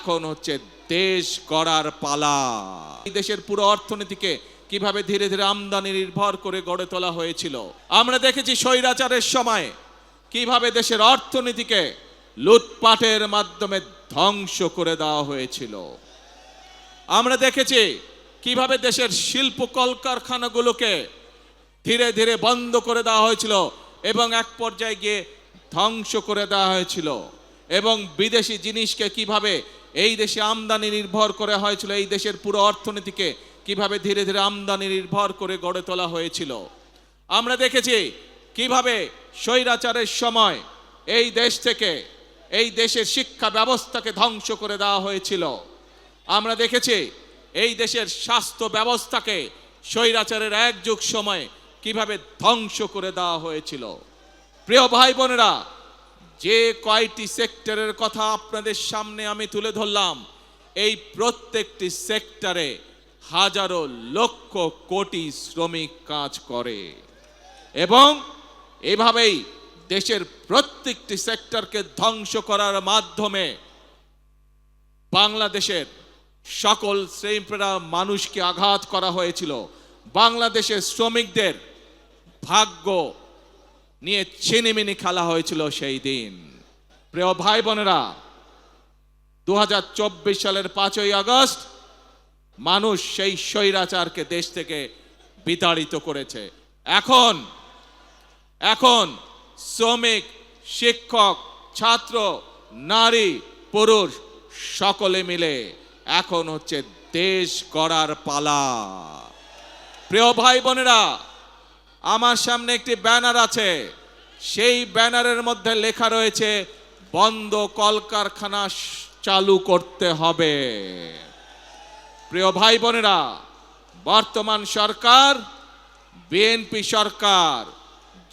এখন হচ্ছে দেশ গড়ার পালা। এই দেশের পুরো অর্থনীতিকে কিভাবে ধীরে ধীরে আমদানি নির্ভর করে গড়ে তোলা হয়েছিল। আমরা দেখেছি স্বৈরাচারের সময় কিভাবে দেশের অর্থনীতিকে লুটপাটের মাধ্যমে ধ্বংস করে দেওয়া হয়েছিল। আমরা দেখেছি কিভাবে দেশের শিল্প কলকারখানাগুলোকে ধীরে ধীরে বন্ধ করে দেওয়া হয়েছিল এবং এক পর্যায়ে গিয়ে ধ্বংস করে দেওয়া হয়েছিল। এবং বিদেশি জিনিসকে কিভাবে এই দেশে আমদানি নির্ভর করে হয়েছিল, এই দেশের পুরো অর্থনীতিকে কিভাবে ধীরে ধীরে আমদানি নির্ভর করে গড়ে তোলা হয়েছিল। আমরা দেখেছি কিভাবে স্বৈরাচারের সময় এই দেশ থেকে এই দেশের শিক্ষা ব্যবস্থাকে ধ্বংস করে দেওয়া হয়েছিল। আমরা দেখেছি এই দেশের স্বাস্থ্য ব্যবস্থাকে স্বৈরাচারের এক যুগ সময় কিভাবে ধ্বংস করে দেওয়া হয়েছিল। প্রিয় ভাই বোনেরা, যে কয়টি সেক্টরের কথা আপনাদের সামনে আমি তুলে ধরলাম, এই প্রত্যেকটি সেক্টরে হাজারো লক্ষ কোটি শ্রমিক কাজ করে এবং এভাবেই দেশের প্রত্যেকটি সেক্টরকে ধ্বংস করার মাধ্যমে বাংলাদেশের সকল শ্রেণীপেরা মানুষকে আঘাত করা হয়েছিল। বাংলাদেশের শ্রমিকদের ভাগ্য নিয়ে ছিনিমিনি খেলা হয়েছিল সেই দিন। প্রিয় ভাই বোনেরা, 2024 সালের 5ই আগস্ট মানুষ সেই স্বৈরাচারকে দেশ থেকে বিতাড়িত করেছে। এখন শ্রমিক, শিক্ষক, ছাত্র, নারী, পুরুষ সকলে মিলে এখন হচ্ছে দেশ গড়ার পালা। প্রিয় ভাই বোনেরা, আমার সামনে একটি ব্যানার আছে, সেই ব্যানারের মধ্যে লেখা রয়েছে বন্ধ কলকারখানা চালু করতে হবে। প্রিয় ভাই বোনেরা, বর্তমান সরকার বিএনপি সরকার,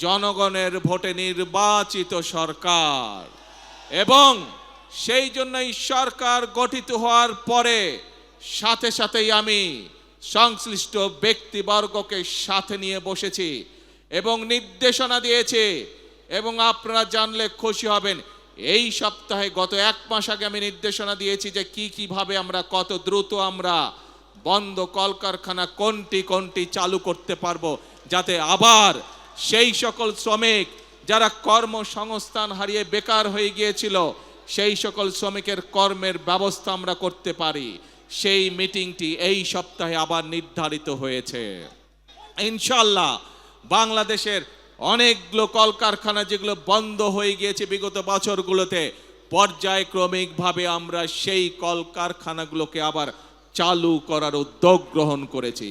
জনগণের ভোটে নির্বাচিত সরকার এবং সেই জন্যই সরকার গঠিত হওয়ার পরে সাথে সাথেই আমি সংশ্লিষ্ট ব্যক্তিবর্গকে সাথে নিয়ে বসেছি এবং নির্দেশনা দিয়েছি। এবং আপনারা জানলে খুশি হবেন, এই সপ্তাহে গত 1 মাস আগে আমি নির্দেশনা দিয়েছি যে কিভাবে আমরা কত দ্রুত আমরা বন্ধ কলকারখানা কোনটি চালু করতে পারবো, যাতে আবার সেই সকল শ্রমিক যারা কর্মসংস্থান হারিয়ে বেকার হয়ে গিয়েছিল সেই সকল শ্রমিকের কর্মের ব্যবস্থা আমরা করতে পারি। সেই মিটিংটি এই সপ্তাহে আবার নির্ধারিত হয়েছে। ইনশাআল্লাহ বাংলাদেশের অনেকগুলো কলকারখানা যেগুলো বন্ধ হয়ে গিয়েছে বিগত বছরগুলোতে, পর্যায়ক্রমিকভাবে আমরা সেই কলকারখানাগুলোকে আবার চালু করার উদ্যোগ গ্রহণ করেছি।